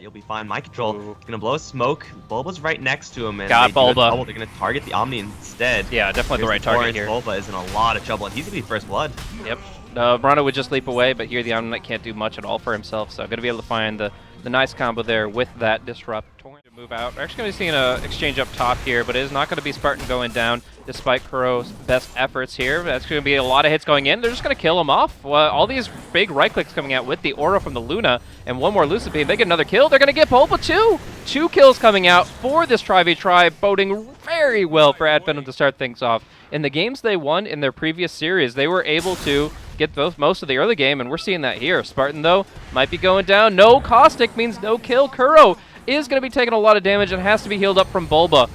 he'll be fine. Mind Control gonna blow a smoke. Bulba's right next to him, and Got Bulba. They're gonna target the Omni instead. Yeah, definitely the right target here. Bulba is in a lot of trouble, and he's gonna be first blood. Yep. Brano would just leap away, but here the Omni can't do much at all for himself, so gonna be able to find the nice combo there with that Disrupt. To move out. We're actually going to be seeing an exchange up top here, but it is not going to be Spartan going down despite Kuro's best efforts here. That's going to be a lot of hits going in. They're just going to kill him off. All these big right clicks coming out with the aura from the Luna and one more Lucid Beam. They get another kill. They're going to get Bulba too. 2 kills coming out for this Tri-v-Tri, boding very well for AD FINEM to start things off. In the games they won in their previous series, they were able to get most of the early game, and we're seeing that here. Spartan, though, might be going down. No Caustic means no kill. Kuro is going to be taking a lot of damage and has to be healed up from Bulba.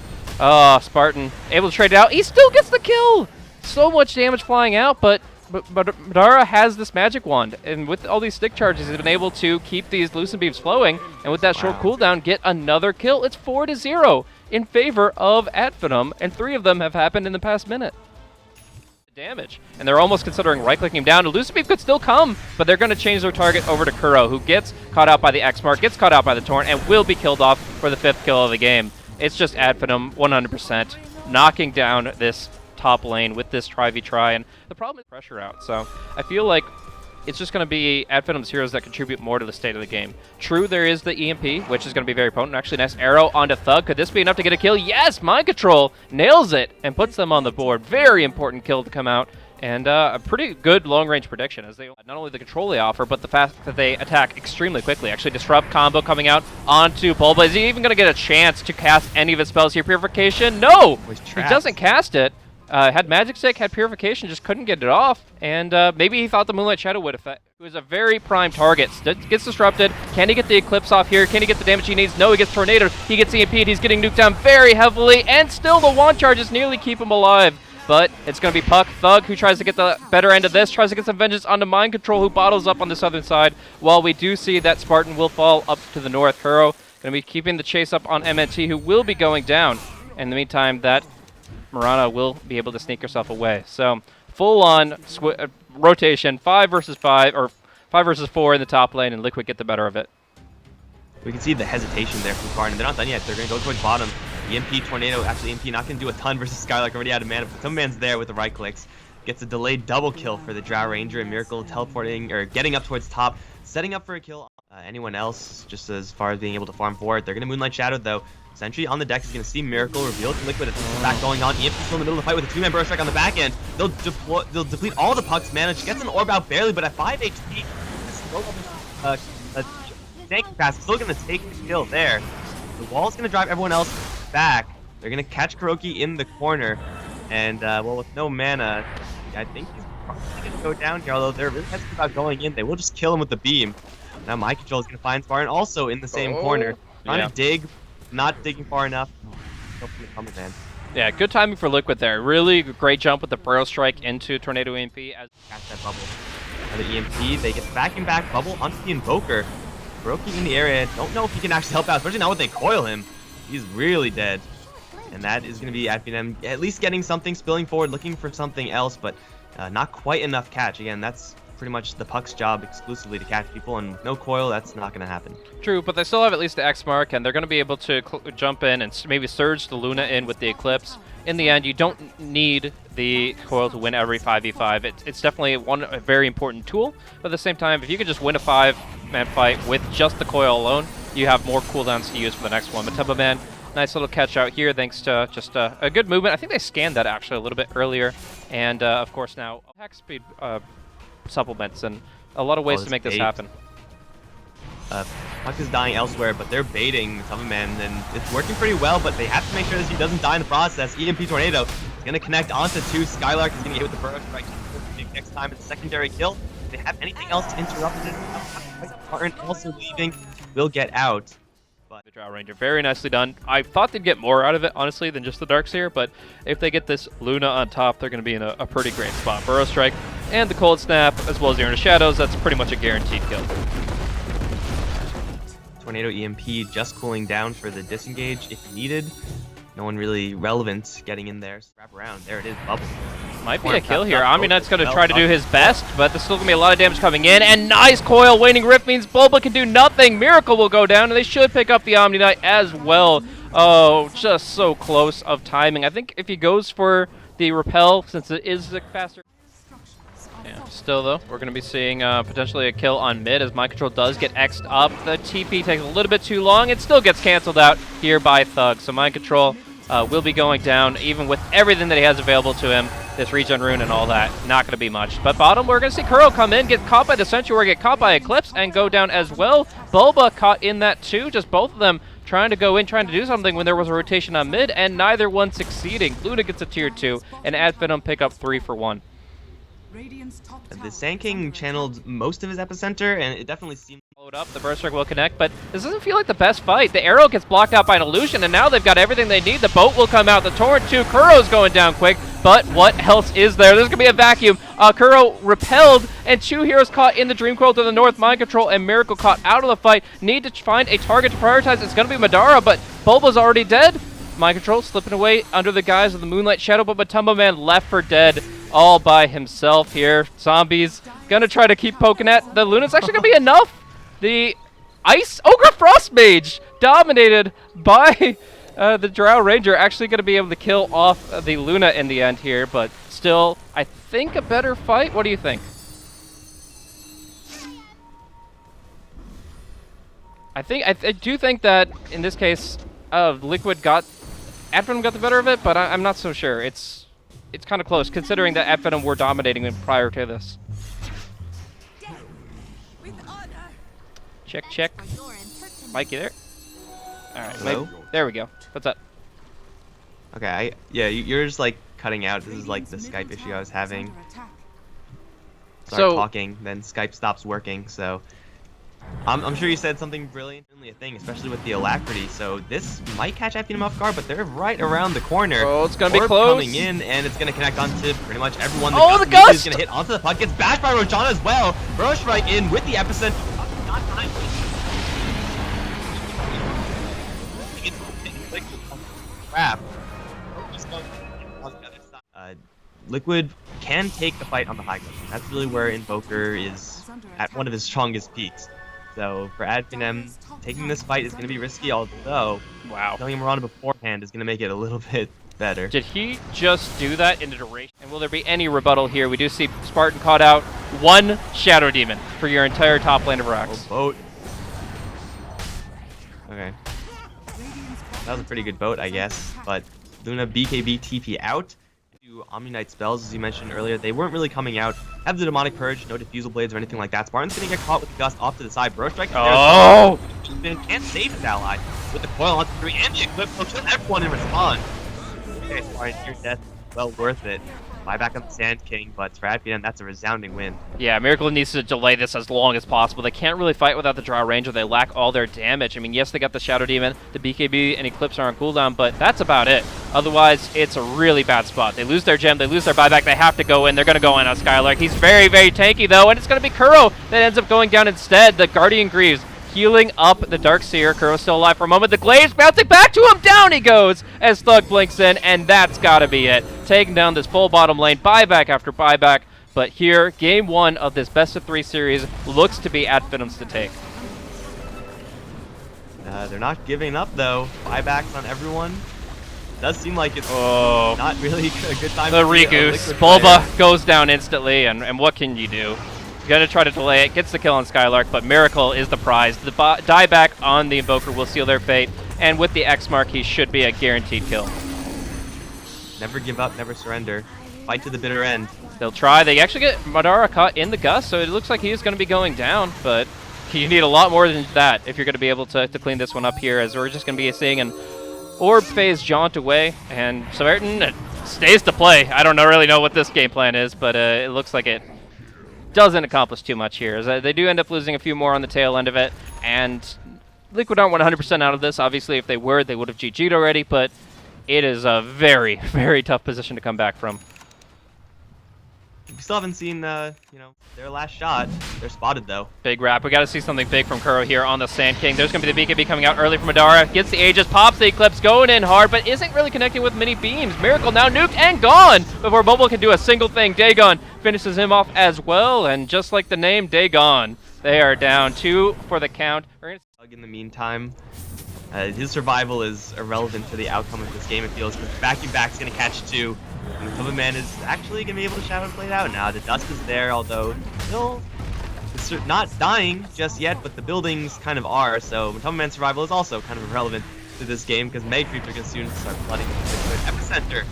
Spartan able to trade it out. He still gets the kill! So much damage flying out, but Madara has this magic wand, and with all these stick charges, he's been able to keep these Lucid Beams flowing, and with that short cooldown, get another kill. It's 4-0 in favor of AD FINEM, and 3 of them have happened in the past minute. Damage, and they're almost considering right-clicking him down. Elusive Beam could still come, but they're going to change their target over to Kuro, who gets caught out by the X-Mark, gets caught out by the Torrent, and will be killed off for the 5th kill of the game. It's just AD FINEM 100%, knocking down this top lane with this Tri-v-Tri, and the problem is pressure out, so I feel like it's just going to be AD FINEM's heroes that contribute more to the state of the game. True, there is the EMP, which is going to be very potent. Actually, nice arrow onto THUG. Could this be enough to get a kill? Yes! Mind Control nails it and puts them on the board. Very important kill to come out. And a pretty good long-range prediction, as they not only the control they offer, but the fact that they attack extremely quickly. Actually, Disrupt combo coming out onto Bulba. Is he even going to get a chance to cast any of his spells here? Purification? No! He doesn't cast it. Had Magic Stick, had Purification, just couldn't get it off. And maybe he thought the Moonlight Shadow would affect. It was a very prime target. Gets disrupted. Can he get the Eclipse off here? Can he get the damage he needs? No, he gets Tornado. He gets EMP'd. He's getting nuked down very heavily. And still the wand charges nearly keep him alive. But it's going to be Puck, THUG, who tries to get the better end of this, tries to get some vengeance onto Mind Control, who bottles up on the southern side, while we do see that Spartan will fall up to the north. Kuro going to be keeping the chase up on MNT, who will be going down. In the meantime, that Mirana will be able to sneak herself away. So, full-on rotation, 5 versus 5, or 5 versus 4 in the top lane, and Liquid get the better of it. We can see the hesitation there from Spartan. They're not done yet. They're going to go towards bottom. EMP, Tornado, actually EMP not going to do a ton versus SkyLark, already out of mana, but some man's there with the right clicks. Gets a delayed double kill for the Drow Ranger, and Miracle teleporting, or getting up towards top, setting up for a kill. Anyone else, just as far as being able to farm forward. They're going to Moonlight Shadow, though. Sentry on the deck is going to see Miracle reveal to Liquid. It's back going on. EMP still in the middle of the fight with a 2-man Burrow Strike on the back end. They'll deplete all the Pucks mana. She gets an orb out barely, but at 5 HP, Tank Pass is still going to take the kill there. The wall's going to drive everyone else back. They're going to catch Kuroki in the corner. And, well, with no mana, I think he's probably going to go down here, although they're really hesitant about going in. They will just kill him with the beam. Now Mind Control is going to find Spartan also in the same corner. Trying to dig, not digging far enough. Man. Yeah, good timing for Liquid there. Really great jump with the Burrow Strike into Tornado EMP. As catch that bubble. Another EMP, they get back and back bubble onto the Invoker. Kuroki in the area, don't know if he can actually help out, especially now when they coil him. He's really dead. And that is going to be AD FINEM at least getting something, spilling forward, looking for something else, but not quite enough catch. Again, that's pretty much the Puck's job exclusively to catch people, and no coil, that's not going to happen. True, but they still have at least the X-Mark, and they're going to be able to jump in and maybe surge the Luna in with the Eclipse. In the end, you don't need the coil to win every 5v5. It's definitely a very important tool, but at the same time, if you can just win a 5-man fight with just the coil alone, you have more cooldowns to use for the next one. Matumbaman, nice little catch out here thanks to just a good movement. I think they scanned that actually a little bit earlier, and of course now attack speed supplements and a lot of ways to make this happen. Puck is dying elsewhere, but they're baiting Matumbaman, and it's working pretty well, but they have to make sure that he doesn't die in the process. EMP Tornado is going to connect onto 2. SkyLark is going to get with the Burrow Strike. Next time it's a secondary kill. If they have anything else to interrupt it, Spartan also leaving will get out. But the Drow Ranger, very nicely done. I thought they'd get more out of it, honestly, than just the Darkseer, but if they get this Luna on top, they're going to be in a pretty great spot. Burrow Strike and the Cold Snap, as well as the Urn of Shadows, that's pretty much a guaranteed kill. Tornado EMP just cooling down for the disengage if needed. No one really relevant getting in there. Wrap around. There it is, bubble. Might be a kill here. Omni-Knight's going to try to do his best, but there's still going to be a lot of damage coming in. And nice coil. Waning Rift means Bulba can do nothing. Miracle will go down, and they should pick up the Omni-Knight as well. Oh, just so close of timing. I think if he goes for the repel, since it is the faster... Yeah, still though, we're going to be seeing potentially a kill on mid as Mind Control does get X'd up. The TP takes a little bit too long. It still gets canceled out here by ThuG. So Mind Control will be going down even with everything that he has available to him. This regen rune and all that, not going to be much. But bottom, we're going to see Kuro come in, get caught by the Sanctuary, get caught by Eclipse, and go down as well. Bulba caught in that too, just both of them trying to go in, trying to do something when there was a rotation on mid, and neither one succeeding. Luna gets a tier 2, and AD FINEM pick up 3 for 1. The Sand King channeled most of his epicenter, and it definitely seemed... Load up, the Berserk will connect, but this doesn't feel like the best fight. The arrow gets blocked out by an illusion, and now they've got everything they need. The boat will come out, the torrent too. Kuro's going down quick, but what else is there? There's going to be a vacuum. Kuro repelled, and 2 heroes caught in the Dream Coil to the north. Mind Control and Miracle caught out of the fight. Need to find a target to prioritize. It's going to be Madara, but Bulba's already dead. Mind Control slipping away under the guise of the Moonlight Shadow, but Matumbaman left for dead all by himself here. Zombies gonna try to keep poking at the Luna's actually gonna be enough. The Ice Ogre Frost Mage dominated by the Drow Ranger actually gonna be able to kill off the Luna in the end here, but still, I think a better fight. What do you think? I do think that in this case, Liquid got AD FINEM got the better of it, but I'm not so sure. It's kind of close, considering that AD FINEM were dominating them prior to this. Check, check. Mikey there? Alright, there we go. What's up? Okay, yeah, you're just like cutting out. This is like the Skype issue I was having. Start talking, then Skype stops working, so... I'm sure you said something brilliantly a thing, especially with the alacrity. So this might catch AD FINEM off guard, but they're right around the corner. Oh, it's gonna be close. Coming in, and it's gonna connect onto pretty much everyone. The gust is gonna hit onto the puck. Gets bashed by Rojana as well. Roche right in with the epicenter. Crap. Liquid can take the fight on the high ground. That's really where Invoker is at one of his strongest peaks. So for AD FINEM, taking this fight is going to be risky, although telling him around beforehand is going to make it a little bit better. Did he just do that in a duration? And will there be any rebuttal here? We do see Spartan caught out 1 Shadow Demon for your entire top lane of racks. Oh, boat. Okay. That was a pretty good boat, I guess. But Luna BKB TP out. Omni-Knight spells, as you mentioned earlier, they weren't really coming out. Have the Demonic Purge, no Diffusal Blades or anything like that. Spartan's gonna get caught with the Gust off to the side. Bro Strike can't save his ally with the coil onto 3 and the Eclipse, so kill everyone in response. Okay, Spartan, your death, well worth it. Buyback on the Sand King, but for AD FINEM, that's a resounding win. Yeah, Miracle needs to delay this as long as possible. They can't really fight without the Drow Ranger. They lack all their damage. I mean, yes, they got the Shadow Demon, the BKB, and Eclipse are on cooldown, but that's about it. Otherwise, it's a really bad spot. They lose their gem, they lose their buyback, they have to go in. They're going to go in on SkyLark. He's very, very tanky, though, and it's going to be Kuro that ends up going down instead. The Guardian Greaves healing up the Darkseer. Kuro's still alive for a moment. The Glaives bouncing back to him. Down he goes as ThuG blinks in, and that's got to be it. Taking down this full bottom lane, buyback after buyback. But here, game 1 of this best-of-3 series looks to be AD FINEM's to take. They're not giving up, though. Buybacks on everyone. Does seem like it's not really a good time to be a Liquid Bulba goes down instantly, and what can you do? Gonna try to delay it, gets the kill on SkyLark, but Miracle is the prize. The dieback on the Invoker will seal their fate, and with the X mark, he should be a guaranteed kill. Never give up, never surrender. Fight to the bitter end. They'll try. They actually get Madara caught in the Gust, so it looks like he is going to be going down, but you need a lot more than that if you're going to be able to clean this one up here, as we're just going to be seeing an Orb phase jaunt away, and SsaSpartan stays to play. I don't really know what this game plan is, but it looks like it doesn't accomplish too much here. As they do end up losing a few more on the tail end of it, and Liquid aren't 100% out of this. Obviously, if they were, they would have GG'd already, but it is a very, very tough position to come back from. we still haven't seen, you know, their last shot. They're spotted, though. Big wrap. We got to see something big from Kuro here on the Sand King. There's going to be the BKB coming out early from Madara. Gets the Aegis, pops the Eclipse, going in hard, but isn't really connecting with many beams. Miracle now nuked and gone before Bubble can do a single thing. Dagon finishes him off as well, and just like the name, Dagon, they are down 2 for the count. In the meantime, his survival is irrelevant for the outcome of this game, it feels, because Back's going to catch 2. And Matumbaman is actually going to be able to shadow play it out now. The dust is there, although still not dying just yet, but the buildings kind of are, so Matumbaman's survival is also kind of irrelevant to this game, because Meg Creeps are going to soon start flooding into the epicenter.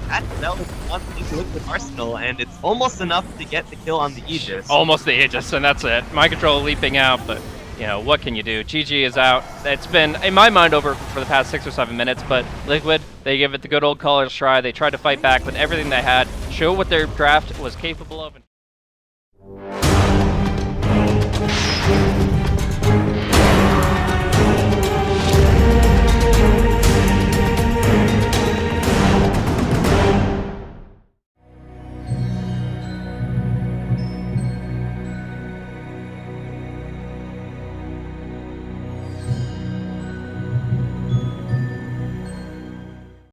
That is one thing to look with Arsenal, and it's almost enough to get the kill on the Aegis. Almost the Aegis, and that's it. Mind control leaping out, but you know, what can you do? GG is out. It's been, in my mind, over for the past 6 or 7 minutes, but Liquid, they give it the good old colors try. They tried to fight back with everything they had, show what their draft was capable of.